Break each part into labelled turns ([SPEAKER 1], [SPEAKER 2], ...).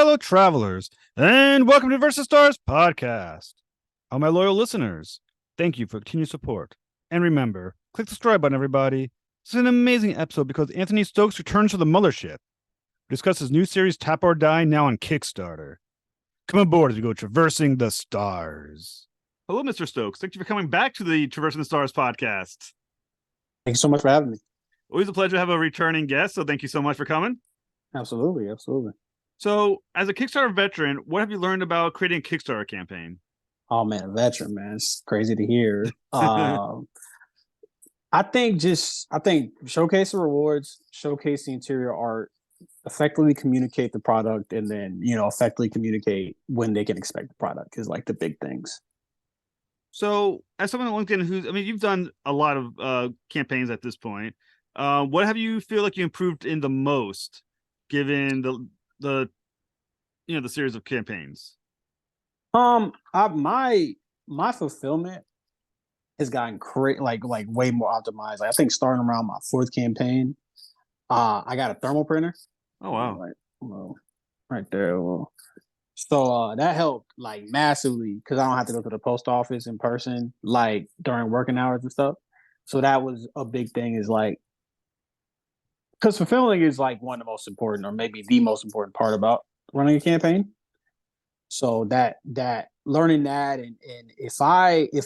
[SPEAKER 1] fellow travelers, and welcome to Versus Stars podcast. All my loyal listeners, thank you for continued support. And remember, click the subscribe button, everybody. This is an amazing episode because Anthony Stokes returns to the mothership. We discuss his new series, Tap or Die, now on Kickstarter. Come aboard as we go traversing the stars. Hello, Mr. Stokes. Thank you for coming back to the Traversing the Stars podcast.
[SPEAKER 2] Thank you so much for having me.
[SPEAKER 1] Always a pleasure to have a returning guest, so thank you so much for coming.
[SPEAKER 2] Absolutely.
[SPEAKER 1] So, as a Kickstarter veteran, what have you learned about creating a Kickstarter campaign?
[SPEAKER 2] Oh man, a veteran, man. It's crazy to hear. I think showcase the rewards, showcase the interior art, effectively communicate the product, and then, effectively communicate when they can expect the product is like the big things.
[SPEAKER 1] So, as someone on LinkedIn you've done a lot of campaigns at this point. What have you feel like you improved in the most, given the series of campaigns?
[SPEAKER 2] My fulfillment has gotten like way more optimized. Like, I think starting around my fourth campaign, I got a thermal printer.
[SPEAKER 1] Oh wow!
[SPEAKER 2] Right there. So that helped like massively because I don't have to go to the post office in person like during working hours and stuff. So that was a big thing. Is like because fulfilling is like one of the most important, or maybe the most important part about running a campaign. So that learning that and if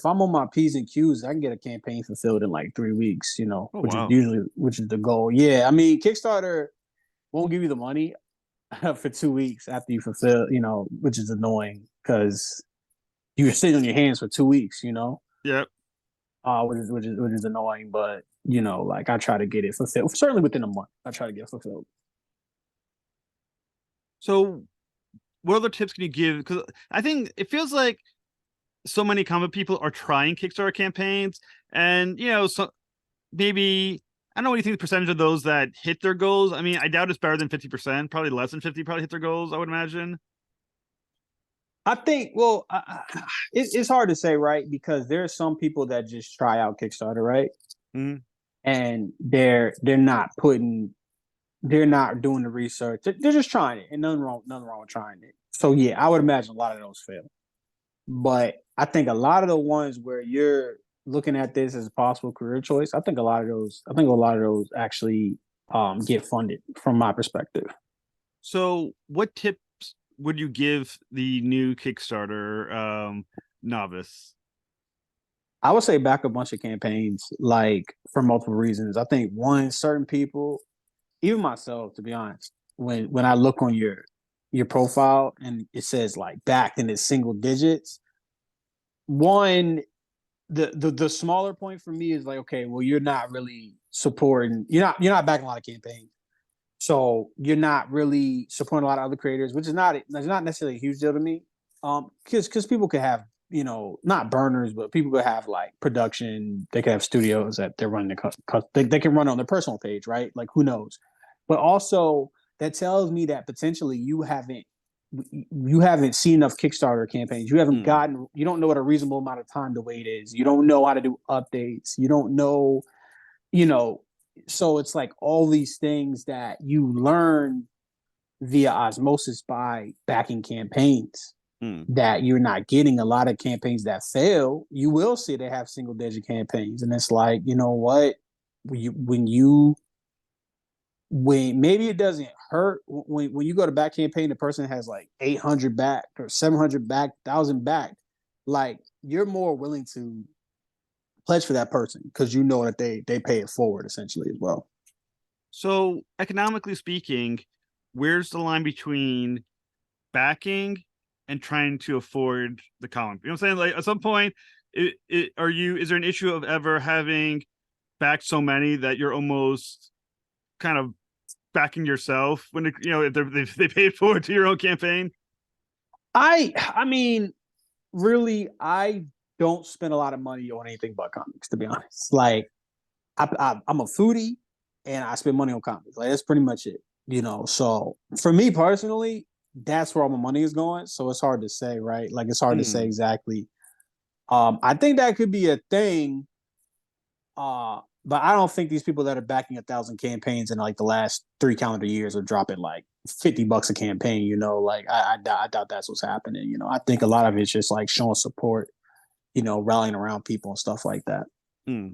[SPEAKER 2] I'm on my P's and Q's, I can get a campaign fulfilled in like 3 weeks, which is the goal. Yeah, I mean Kickstarter won't give you the money for 2 weeks after you fulfill, which is annoying because you're sitting on your hands for 2 weeks,
[SPEAKER 1] Yep.
[SPEAKER 2] Which is annoying, but like I try to get it fulfilled certainly within a month. I try to get it fulfilled.
[SPEAKER 1] So, what other tips can you give? Because I think it feels like so many comic people are trying Kickstarter campaigns, and so maybe I don't know what you think the percentage of those that hit their goals. I mean, I doubt it's better than 50%. Probably less than 50. Probably hit their goals, I would imagine.
[SPEAKER 2] I think, well, it's hard to say, right? Because there are some people that just try out Kickstarter, right?
[SPEAKER 1] Mm-hmm.
[SPEAKER 2] And they're not doing the research. They're just trying it, and nothing wrong with trying it. So yeah, I would imagine a lot of those fail. But I think a lot of the ones where you're looking at this as a possible career choice, I think a lot of those actually get funded from my perspective.
[SPEAKER 1] So, what tips would you give the new Kickstarter novice?
[SPEAKER 2] I would say back a bunch of campaigns, like for multiple reasons. I think one, certain people, even myself, to be honest, when I look on your profile and it says like backed in its single digits, one, the smaller point for me is like, okay, well, you're not really supporting, you're not backing a lot of campaigns. So you're not really supporting a lot of other creators, which is not necessarily a huge deal to me. Because people could have, not burners, but people could have like production. They could have studios that they're running. They can run on their personal page, right? Like who knows? But also that tells me that potentially you haven't seen enough Kickstarter campaigns. You haven't you don't know what a reasonable amount of time to wait is. You don't know how to do updates. You don't know, so it's like all these things that you learn via osmosis by backing campaigns that you're not getting. A lot of campaigns that fail, you will see they have single digit campaigns. And it's like, you know what? When maybe it doesn't hurt when you go to back campaign, the person has like 800 back or 700 back, 1,000 back, like you're more willing to pledge for that person because you know that they pay it forward essentially as well.
[SPEAKER 1] So economically speaking, where's the line between backing and trying to afford the comic? You know what I'm saying? Like at some point, is there an issue of ever having backed so many that you're almost kind of backing yourself when if they paid forward to your own campaign?
[SPEAKER 2] I mean, really, I don't spend a lot of money on anything but comics, to be honest. Like I'm a foodie and I spend money on comics. Like that's pretty much it. So for me personally, that's where all my money is going. So it's hard to say, right? Like it's hard to say exactly. I think that could be a thing But I don't think these people that are backing 1,000 campaigns in like the last 3 calendar years are dropping like $50 a campaign. Like I doubt that's what's happening. I think a lot of it's just like showing support, rallying around people and stuff like that.
[SPEAKER 1] Hmm.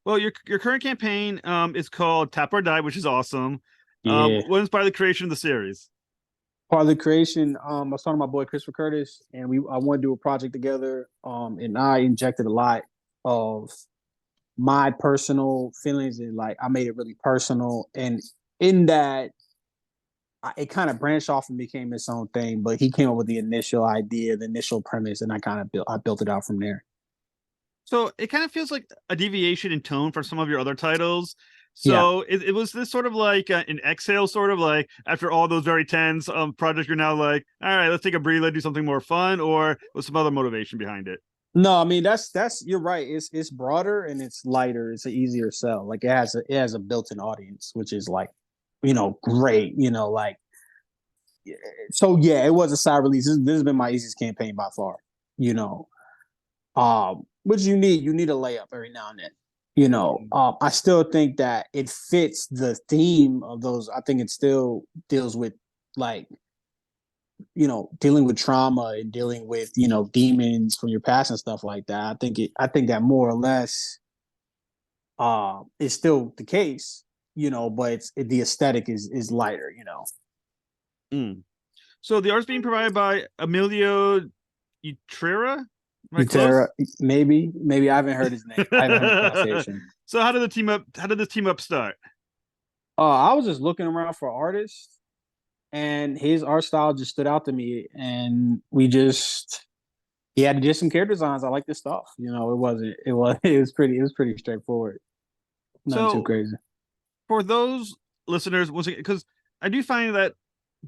[SPEAKER 1] Well, your current campaign is called Tap or Die, which is awesome.
[SPEAKER 2] Yeah.
[SPEAKER 1] What inspired the creation of the series?
[SPEAKER 2] Part of the creation, I was talking to my boy Christopher Curtis, and I want to do a project together. And I injected a lot of my personal feelings, and like I made it really personal. And in that, it kind of branched off and became its own thing. But he came up with the initial idea, the initial premise, and I built it out from there.
[SPEAKER 1] So it kind of feels like a deviation in tone from some of your other titles.
[SPEAKER 2] Yeah.
[SPEAKER 1] So it was this sort of like an exhale, sort of like after all those very tense projects, you're now like, all right, let's take a breather, do something more fun, or with some other motivation behind it.
[SPEAKER 2] No, I mean that's you're right. It's broader and it's lighter. It's an easier sell. Like it has a built-in audience, which is like, great. Like so yeah, it was a side release. This has been my easiest campaign by far. You know, which you need a layup every now and then. I still think that it fits the theme of those. I think it still deals with like dealing with trauma and dealing with demons from your past and stuff like that. I think that more or less is still the case. But the aesthetic is lighter.
[SPEAKER 1] Mm. So the art's being provided by Emilio Utrera. Am I
[SPEAKER 2] Utera,
[SPEAKER 1] close?
[SPEAKER 2] maybe I haven't heard his name. I haven't heard the pronunciation.
[SPEAKER 1] So how did the team up? How did the team up start?
[SPEAKER 2] I was just looking around for artists, and his art style just stood out to me, and he had to do some character designs. I like this stuff. It was pretty straightforward. Nothing too
[SPEAKER 1] So
[SPEAKER 2] crazy.
[SPEAKER 1] for those listeners, once again, because I do find that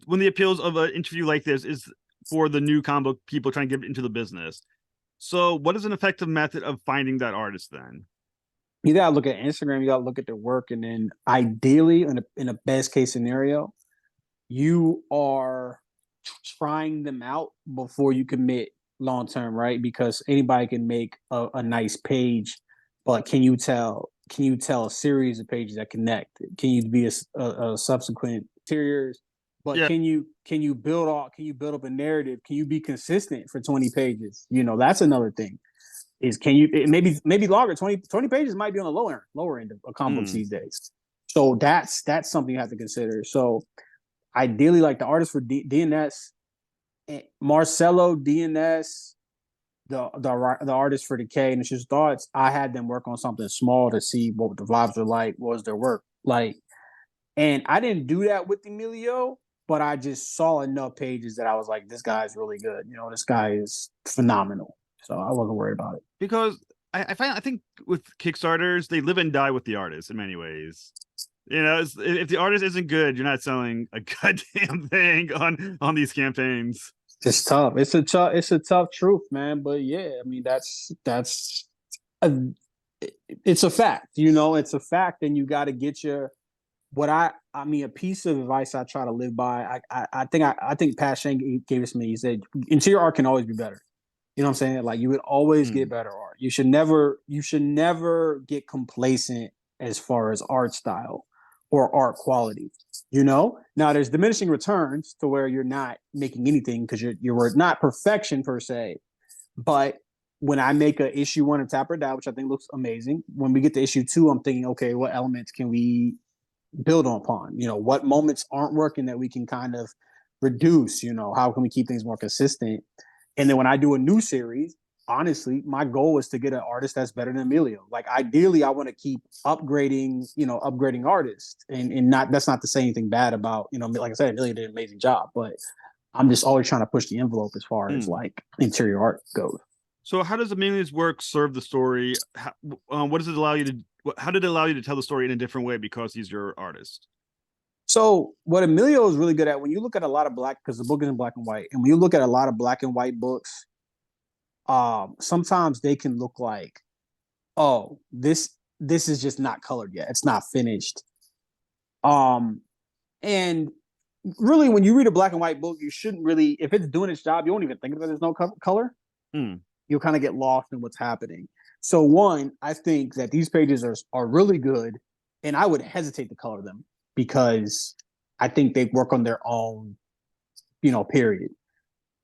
[SPEAKER 1] one of the appeals of an interview like this is for the new comic book people trying to get into the business. So, what is an effective method of finding that artist then?
[SPEAKER 2] You gotta look at Instagram. You gotta look at their work, and then ideally, in a best case scenario, you are trying them out before you commit long term, right? Because anybody can make a nice page, but can you tell a series of pages that connect? Can you be a subsequent interiors? But
[SPEAKER 1] Yeah,
[SPEAKER 2] can you build up a narrative? Can you be consistent for 20 pages? That's another thing. Is can you maybe longer? 20 pages might be on the lower end of comic books
[SPEAKER 1] mm,
[SPEAKER 2] these days. So that's something you have to consider. So ideally, like the artist for DNS, Marcelo DNS, the artist for Decay and It's Just Thoughts, I had them work on something small to see what the vibes were like, what was their work like. And I didn't do that with Emilio, but I just saw enough pages that I was like, this guy's really good. This guy is phenomenal. So I wasn't worried about it.
[SPEAKER 1] because I think with Kickstarters they live and die with the artist in many ways. If the artist isn't good, you're not selling a goddamn thing on these campaigns.
[SPEAKER 2] It's tough. It's a tough truth, man. But yeah, I mean that's a, it's a fact. It's a fact, and you got to get your what I mean. A piece of advice I try to live by. I think Pat Shane gave this to me. He said interior art can always be better. You know what I'm saying? Like you would always get
[SPEAKER 1] Mm.
[SPEAKER 2] better art. You should never get complacent as far as art style or art quality. Now there's diminishing returns to where you're not making anything because you're not perfection per se. But when I make a issue one and tap her down, which I think looks amazing, when we get to issue two, I'm thinking, okay, what elements can we build upon? What moments aren't working that we can kind of reduce? How can we keep things more consistent? And then when I do a new series, honestly, my goal is to get an artist that's better than Emilio. Like ideally, I want to keep upgrading artists, and not that's not to say anything bad about like I said, Emilio did an amazing job, but I'm just always trying to push the envelope as far as
[SPEAKER 1] Mm.
[SPEAKER 2] like interior art goes.
[SPEAKER 1] So, how does Amelia's work serve the story? What does it allow you to? How did it allow you to tell the story in a different way because he's your artist?
[SPEAKER 2] So what Emilio is really good at, when you look at a lot of because the book is in black and white, and when you look at a lot of black and white books, sometimes they can look like, oh, this is just not colored yet. It's not finished. Um, and really, when you read a black and white book, you shouldn't really, if it's doing its job, you won't even think that there's no color.
[SPEAKER 1] Mm.
[SPEAKER 2] You'll kind of get lost in what's happening. So one, I think that these pages are really good, and I would hesitate to color them because I think they work on their own, period.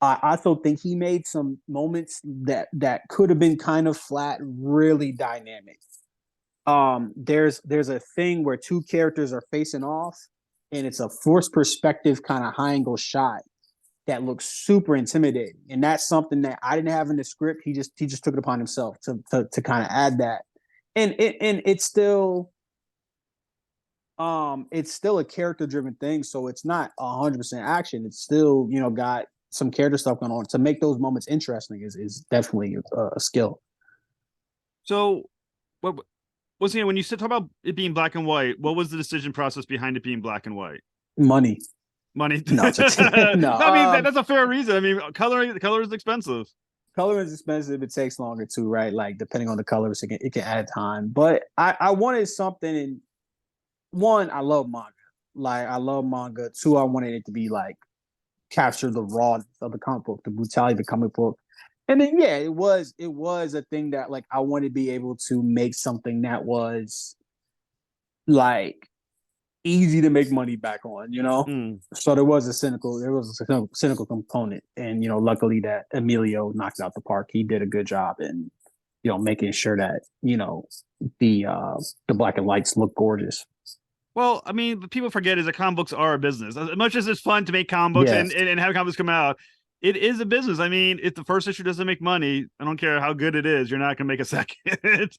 [SPEAKER 2] I also think he made some moments that could have been kind of flat, really dynamic. There's a thing where two characters are facing off, and it's a forced perspective kind of high angle shot that looks super intimidating, and that's something that I didn't have in the script. He just took it upon himself to kind of add that, and it's still a character driven thing, so it's not 100% action. It's still got some character stuff going on. To make those moments interesting is definitely a skill.
[SPEAKER 1] So, what was when you said talk about it being black and white? What was the decision process behind it being black and white?
[SPEAKER 2] Money.
[SPEAKER 1] Money.
[SPEAKER 2] No, no.
[SPEAKER 1] I mean that's a fair reason. I mean, color is expensive.
[SPEAKER 2] Color is expensive. It takes longer too, right? Like depending on the colors, it can add time. But I wanted something. And one, I love manga. Like I love manga. Two, I wanted it to be like capture the rawness of the comic book, the brutality of the comic book. And then yeah, it was a thing that like I wanted to be able to make something that was like easy to make money back on. So there was a cynical component, and luckily that Emilio knocked it out the park. He did a good job in making sure that the black and whites look gorgeous.
[SPEAKER 1] Well, I mean, people forget is that comic books are a business. As much as it's fun to make comic books
[SPEAKER 2] Yes.
[SPEAKER 1] and have comics come out, it is a business. I mean, if the first issue doesn't make money, I don't care how good it is, you're not going to make a second.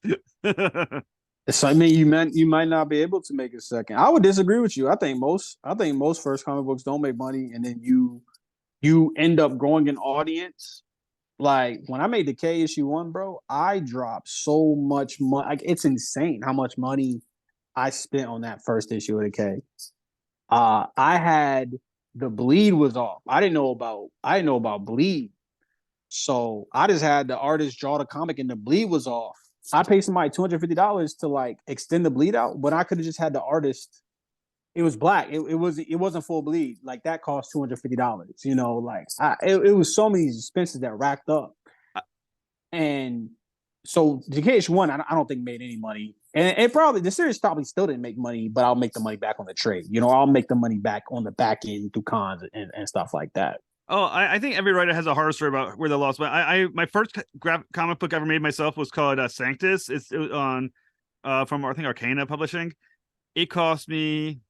[SPEAKER 2] So I mean, you might not be able to make a second. I would disagree with you. I think most first comic books don't make money, and then you end up growing an audience. Like when I made the K issue 1, bro, I dropped so much money. Like it's insane how much money I spent on that first issue of the K. I had the bleed was off. I didn't know about bleed. So I just had the artist draw the comic and the bleed was off. I paid somebody $250 to like extend the bleed out, but I could have just had the artist. It was black. It wasn't full bleed. Like that cost $250. It was so many expenses that racked up. And so DKH1, I don't think made any money. And it probably the series probably still didn't make money, but I'll make the money back on the trade. I'll make the money back on the back end through cons and stuff like that.
[SPEAKER 1] Oh, I think every writer has a horror story about where they lost. But my first comic book I ever made myself was called Sanctus. It was on from I think Arcana Publishing. It cost me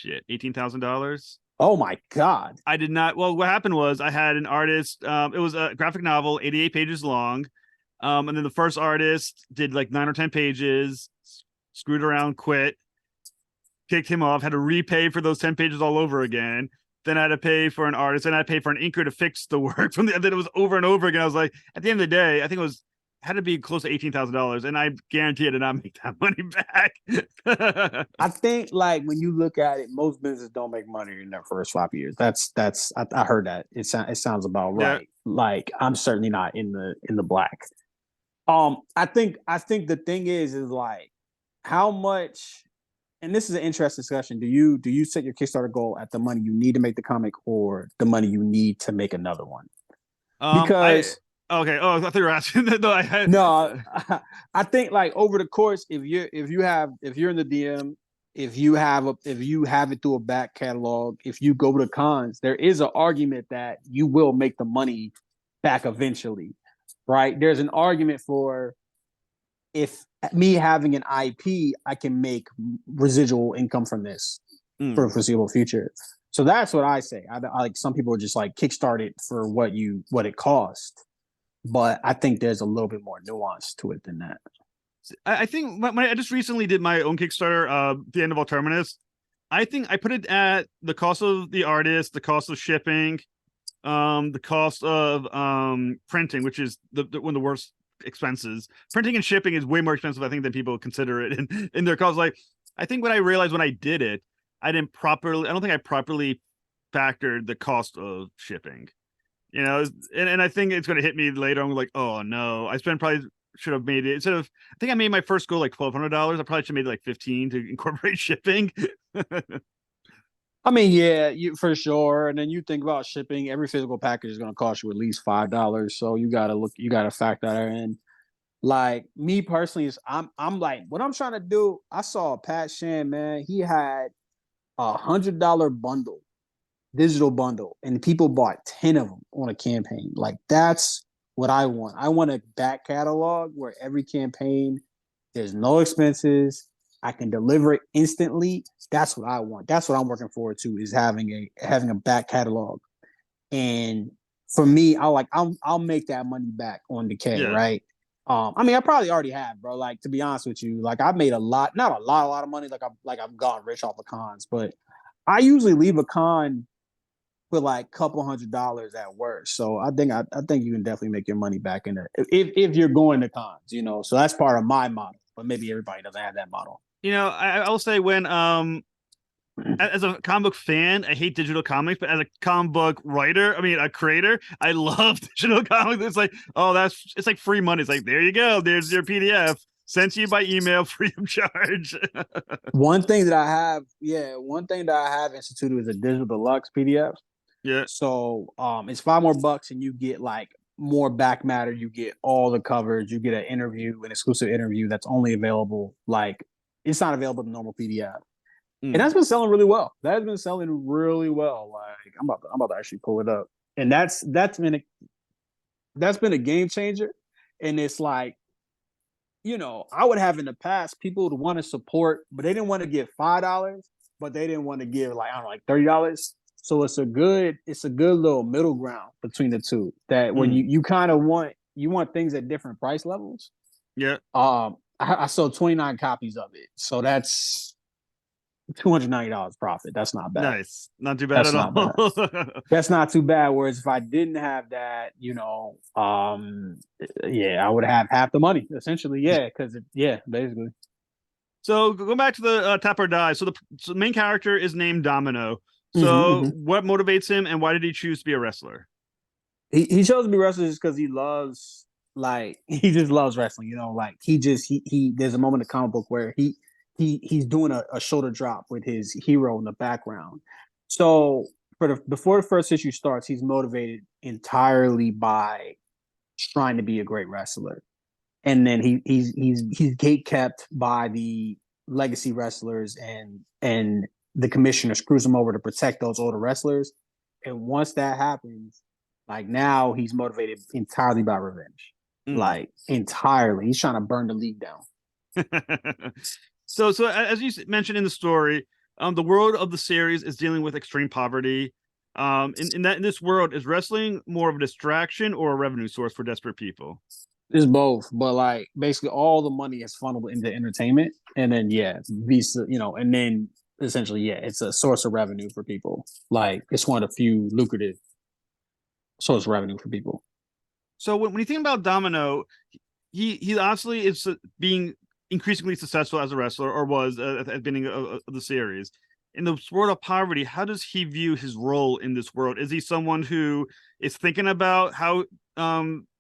[SPEAKER 1] $18,000.
[SPEAKER 2] Oh my God.
[SPEAKER 1] I did not. Well, what happened was I had an artist. It was a graphic novel, 88 pages long. And then the first artist did like 9 or 10 pages, screwed around, quit, kicked him off, had to repay for those 10 pages all over again. Then I had to pay for an artist, and I had to pay for an inker to fix the work from then it was over and over again. I was like, at the end of the day, I think it was had to be close to $18,000, and I guarantee I did not make that money back.
[SPEAKER 2] I think like when you look at it, most businesses don't make money in their first 5 years. I heard that. It sounds about right. Yeah. Like I'm certainly not in the black. I think the thing is like how much, and this is an interesting discussion. Do you set your Kickstarter goal at the money you need to make the comic or the money you need to make another one? Because
[SPEAKER 1] okay. Oh, I thought you were asking.
[SPEAKER 2] No, I think like over the course, if you're in the DM, if you have it through a back catalog, if you go to cons, there is an argument that you will make the money back eventually. Right? There's an argument for if me having an IP, I can make residual income from this for a foreseeable future. So that's what I say. I like some people are just like kickstart it for what it cost, but I think there's a little bit more nuance to it than that.
[SPEAKER 1] I think I just recently did my own Kickstarter, the end of Alterminus. I think I put it at the cost of the artist, the cost of shipping, the cost of printing, which is one of the worst expenses. Printing and shipping is way more expensive, I think, than people consider it in their cost. Like, I think what I realized when I did it, I don't think I properly factored the cost of shipping. And I think it's going to hit me later. I'm like, oh no, should have made it instead of. I think I made my first goal like $1,200. I probably should have made it like $15 to incorporate shipping.
[SPEAKER 2] I mean, yeah, for sure. And then you think about shipping. Every physical package is going to cost you at least $5. So you got to factor that in. Like me personally, is I'm like what I'm trying to do. I saw Pat Shan, man. He had $100 bundle, digital bundle, and people bought 10 of them on a campaign. Like that's what I want. I want a back catalog where every campaign there's no expenses. I can deliver it instantly. That's what I want. That's what I'm working forward to is having a back catalog. And for me, I'll make that money back on Decay,
[SPEAKER 1] Yeah.
[SPEAKER 2] right? I mean, I probably already have, bro. Like to be honest with you, like I made a lot, not a lot of money. Like I'm gone rich off of cons, but I usually leave a con with like a couple $100 at worst. So I think you can definitely make your money back in it if you're going to cons, you know. So that's part of my model, but maybe everybody doesn't have that model.
[SPEAKER 1] I'll say when as a comic book fan, I hate digital comics, but as a comic book writer, I mean a creator, I love digital comics. It's like, oh, it's like free money. It's like, there you go, there's your PDF sent to you by email free of charge.
[SPEAKER 2] One thing that I have, one thing that I have instituted is a digital deluxe PDF.
[SPEAKER 1] Yeah.
[SPEAKER 2] So it's $5 more and you get like more back matter. You get all the covers. You get an exclusive interview that's only available. Like it's not available in normal PDF, and that's been selling really well. That has been selling really well. Like I'm about to actually pull it up, and that's been a game changer. And it's like, you know, I would have in the past people would want to support, but they didn't want to give $5, but they didn't want to give like I don't know, like $30. So it's a good little middle ground between the two. That when you kind of want things at different price levels.
[SPEAKER 1] Yeah.
[SPEAKER 2] I sold 29 copies of it, so that's $290 profit. That's not bad.
[SPEAKER 1] Nice, not too bad
[SPEAKER 2] That's
[SPEAKER 1] at
[SPEAKER 2] all.
[SPEAKER 1] Bad.
[SPEAKER 2] That's not too bad. Whereas if I didn't have that, you know, I would have half the money essentially. Yeah, because basically.
[SPEAKER 1] So going back to the Tap or Die. So the main character is named Domino. So
[SPEAKER 2] Mm-hmm.
[SPEAKER 1] what motivates him, and why did he choose to be a wrestler?
[SPEAKER 2] He chose to be a wrestler just because he loves he just loves wrestling. You know, like he there's a moment in the comic book where he's doing a shoulder drop with his hero in the background. So before the first issue starts, he's motivated entirely by trying to be a great wrestler, and then he's gate kept by the legacy wrestlers, and the commissioner screws him over to protect those older wrestlers. And once that happens, like now he's motivated entirely by revenge. Like entirely, he's trying to burn the league down.
[SPEAKER 1] So as you mentioned in the story, the world of the series is dealing with extreme poverty. In this world, is wrestling more of a distraction or a revenue source for desperate people?
[SPEAKER 2] It's both, but like basically all the money is funneled into entertainment, and then Visa, you know, and then essentially it's a source of revenue for people. Like it's one of the few lucrative source of revenue for people.
[SPEAKER 1] So when you think about Domino, he honestly is being increasingly successful as a wrestler, or was at the beginning of the series. In the world of poverty, how does he view his role in this world? Is he someone who is thinking about how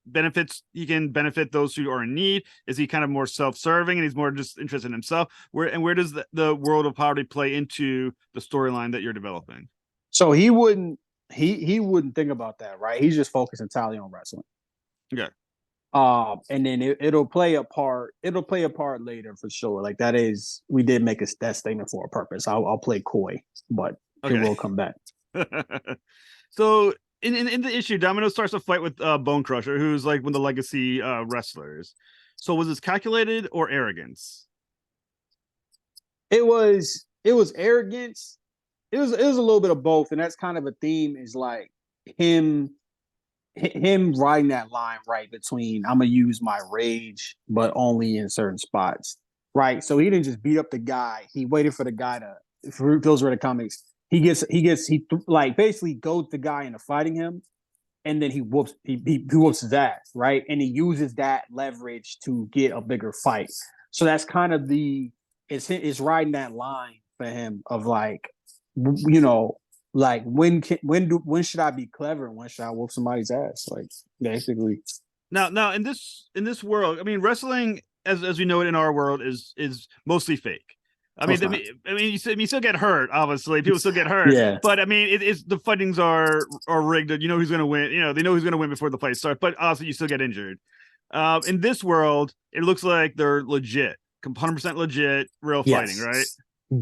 [SPEAKER 1] benefits he can benefit those who are in need? Is he kind of more self-serving and he's more just interested in himself? Where does the world of poverty play into the storyline that you're developing?
[SPEAKER 2] So he wouldn't think about that, right? He's just focused entirely on wrestling.
[SPEAKER 1] Okay.
[SPEAKER 2] And then it'll play a part. It'll play a part later for sure. Like we did make that statement for a purpose. I'll play coy, but it will come back.
[SPEAKER 1] So in the issue, Domino starts a fight with Bone Crusher, who's like one of the legacy wrestlers. So was this calculated or arrogance?
[SPEAKER 2] It was arrogance. It was a little bit of both, and that's kind of a theme. Is like him riding that line right between I'm gonna use my rage, but only in certain spots, right? So he didn't just beat up the guy. He waited for the guy to. For those were the comics. He basically goads the guy into fighting him, and then he whoops his ass, right? And he uses that leverage to get a bigger fight. So that's kind of it's riding that line for him of like, you know, like when should I be clever and when should I whoop somebody's ass? Like basically.
[SPEAKER 1] Now in this world, I mean, wrestling as we know it in our world is mostly fake. I mean, you still get hurt. Obviously, people still get hurt.
[SPEAKER 2] Yeah.
[SPEAKER 1] But I mean, it's the fightings are rigged. You know who's going to win. You know they know who's going to win before the fight starts. But also, you still get injured. In this world, it looks like they're legit, 100% legit, real fighting,
[SPEAKER 2] Yes.
[SPEAKER 1] right?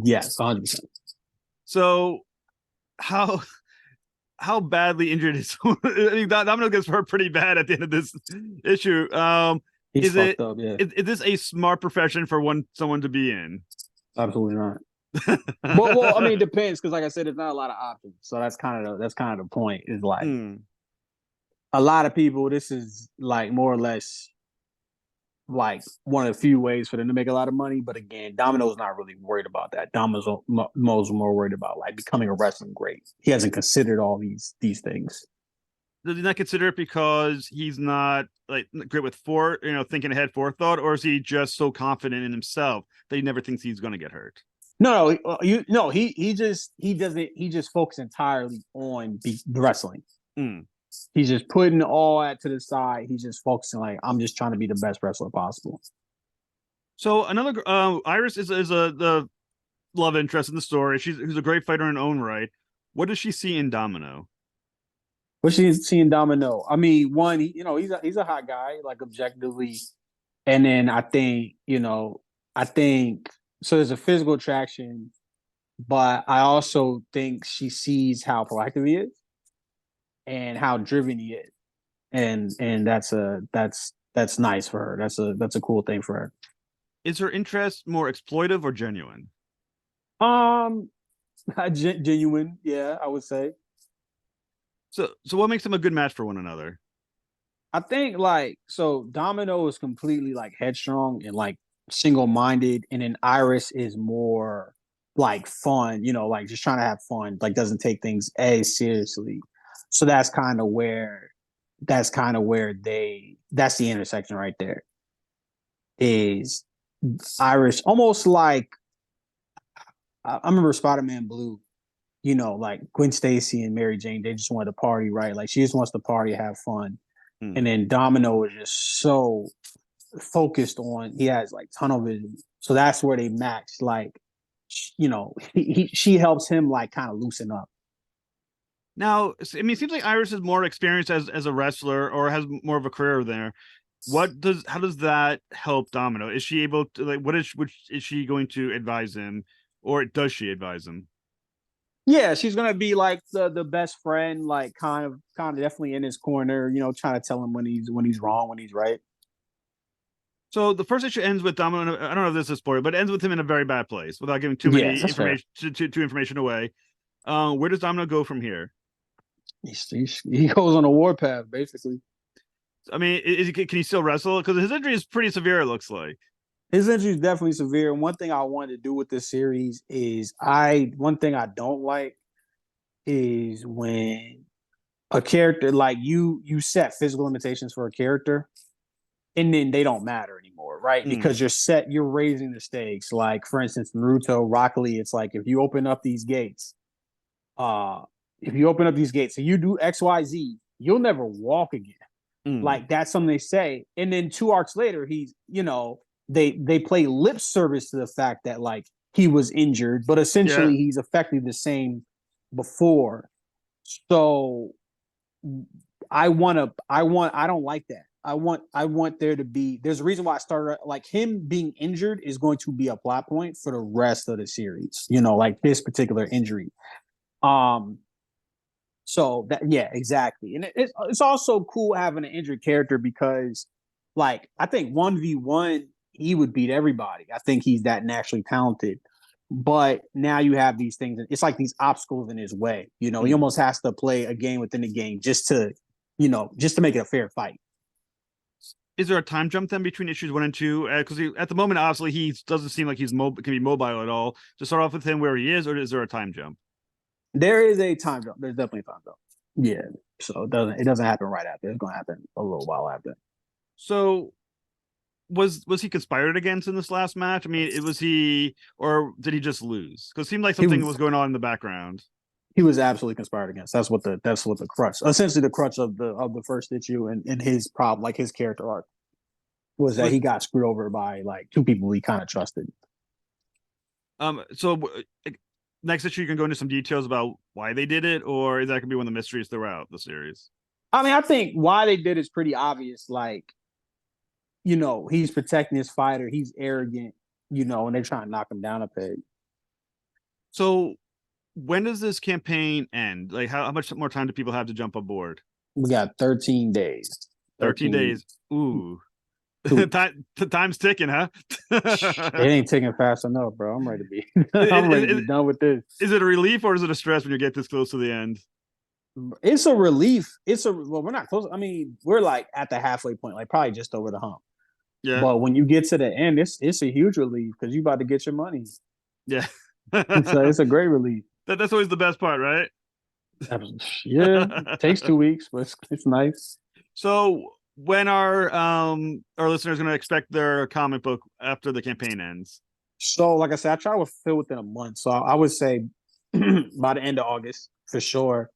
[SPEAKER 2] Yes, 100%.
[SPEAKER 1] So how how badly injured is I mean Domino gets hurt pretty bad at the end of this issue.
[SPEAKER 2] He's
[SPEAKER 1] Is it
[SPEAKER 2] fucked up. Yeah,
[SPEAKER 1] is this a smart profession for someone to be in?
[SPEAKER 2] absolutely not. Well, I mean, it depends because, like I said, there's not a lot of options. So that's kind of the point. Is like
[SPEAKER 1] Hmm.
[SPEAKER 2] a lot of people. This is like more or less like one of the few ways for them to make a lot of money. But again, Domino's not really worried about that. Domino's more worried about like becoming a wrestling great. He hasn't considered all these things.
[SPEAKER 1] Does he not consider it because he's not like great with thinking ahead forethought, or is he just so confident in himself that he never thinks he's going to get hurt?
[SPEAKER 2] No, he just focuses entirely on the wrestling.
[SPEAKER 1] Hmm.
[SPEAKER 2] He's just putting all that to the side. He's just focusing like I'm just trying to be the best wrestler possible.
[SPEAKER 1] So another Iris is the love interest in the story. Who's a great fighter in her own right. What does she see in Domino?
[SPEAKER 2] But she's seeing Domino. I mean, one, he's a hot guy, like objectively, and then I think so. There's a physical attraction, but I also think she sees how proactive he is and how driven he is, and that's nice for her. That's a cool thing for her.
[SPEAKER 1] Is her interest more exploitive or genuine?
[SPEAKER 2] Um, genuine, yeah, I would say.
[SPEAKER 1] So what makes them a good match for one another?
[SPEAKER 2] I think like so Domino is completely like headstrong and like single minded, and then Iris is more like fun, like just trying to have fun, like doesn't take things as seriously. So that's the intersection right there. Is Iris almost like I remember Spider-Man Blue, like Gwen Stacy and Mary Jane, they just wanted to party, right? Like she just wants to party, have fun. And
[SPEAKER 1] Hmm.
[SPEAKER 2] then Domino is just so focused on he has like tunnel vision. So that's where they match. Like, she helps him like kind of loosen up.
[SPEAKER 1] Now, I mean, it seems like Iris is more experienced as a wrestler or has more of a career there. How does that help Domino? Is she able to like which is she going to advise him, or does she advise him?
[SPEAKER 2] Yeah, she's gonna be like the best friend, like kind of definitely in his corner, trying to tell him when he's wrong, when he's right.
[SPEAKER 1] So the first issue ends with Domino. I don't know if this is a spoiler, but it ends with him in a very bad place without giving too
[SPEAKER 2] Yes,
[SPEAKER 1] many
[SPEAKER 2] that's fair.
[SPEAKER 1] information too information away. Where does Domino go from here?
[SPEAKER 2] He goes on a warpath, basically.
[SPEAKER 1] I mean, can he still wrestle? Because his injury is pretty severe. It looks like.
[SPEAKER 2] His injury is definitely severe. And one thing I wanted to do with this series is one thing I don't like is when a character like you set physical limitations for a character and then they don't matter anymore, right?
[SPEAKER 1] Mm.
[SPEAKER 2] Because you're raising the stakes. Like for instance, Naruto, Rock Lee, it's like uh if you open up these gates and you do XYZ, you'll never walk again.
[SPEAKER 1] Mm.
[SPEAKER 2] Like that's something they say. And then 2 arcs later, they play lip service to the fact that like he was injured, but
[SPEAKER 1] Yeah.
[SPEAKER 2] essentially he's effectively the same before. So I don't like that. I want there to be there's a reason why I started like him being injured is going to be a plot point for the rest of the series, like this particular injury. Um so that yeah, exactly. And it's also cool having an injured character because like I think 1v1 he would beat everybody. I think he's that naturally talented. But now you have these things, it's like these obstacles in his way. He
[SPEAKER 1] Mm.
[SPEAKER 2] almost has to play a game within the game just to make it a fair fight.
[SPEAKER 1] Is there a time jump then between issues 1 and 2? Because at the moment, obviously, he doesn't seem like can be mobile at all. To start off with him where he is, or is there a time jump?
[SPEAKER 2] There is a time jump. There's definitely a time jump. Yeah. So it doesn't happen right after. It's gonna happen a little while after.
[SPEAKER 1] So was he conspired against in this last match? I mean, was he, or did he just lose? Because it seemed like
[SPEAKER 2] He
[SPEAKER 1] something was going on in the background.
[SPEAKER 2] he was absolutely conspired against. That's what the crutch, essentially the crutch of the first issue and his problem, like his character arc, was that
[SPEAKER 1] Was
[SPEAKER 2] he got screwed over by like two people he kind of trusted.
[SPEAKER 1] so next issue you can go into some details about why they did it, or is that gonna be one of the mysteries throughout the series?
[SPEAKER 2] I mean, I think why they did is pretty obvious. Like he's protecting his fighter. He's arrogant, and they're trying to knock him down a peg.
[SPEAKER 1] So when does this campaign end? Like how much more time do people have to jump aboard?
[SPEAKER 2] We got 13 days.
[SPEAKER 1] 13
[SPEAKER 2] 13
[SPEAKER 1] days. Ooh.
[SPEAKER 2] Two.
[SPEAKER 1] Time's ticking, huh?
[SPEAKER 2] It ain't taking fast enough, bro. I'm ready to be. I'm ready to be done with this.
[SPEAKER 1] Is it a relief or is it a stress when you get this close to the end?
[SPEAKER 2] It's a relief. We're not close. I mean, we're like at the halfway point, like probably just over the hump.
[SPEAKER 1] Yeah.
[SPEAKER 2] But when you get to the end, it's a huge relief because you about to get your money.
[SPEAKER 1] Yeah.
[SPEAKER 2] It's a great relief.
[SPEAKER 1] That's always the best part, right?
[SPEAKER 2] Yeah, it takes 2 weeks, but it's nice.
[SPEAKER 1] So when are our listeners going to expect their comic book after the campaign ends?
[SPEAKER 2] So, like I said, I try to fill within a month. So I would say by the end of August for sure.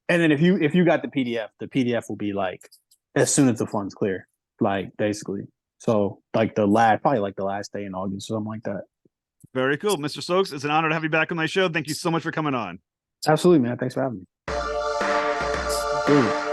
[SPEAKER 2] And then if you got the PDF will be like as soon as the funds clear, like basically. So like probably like the last day in August or something like that.
[SPEAKER 1] Very cool. Mr. Stokes, it's an honor to have you back on my show. Thank you so much for coming on.
[SPEAKER 2] Absolutely, man. Thanks for having me. Dude.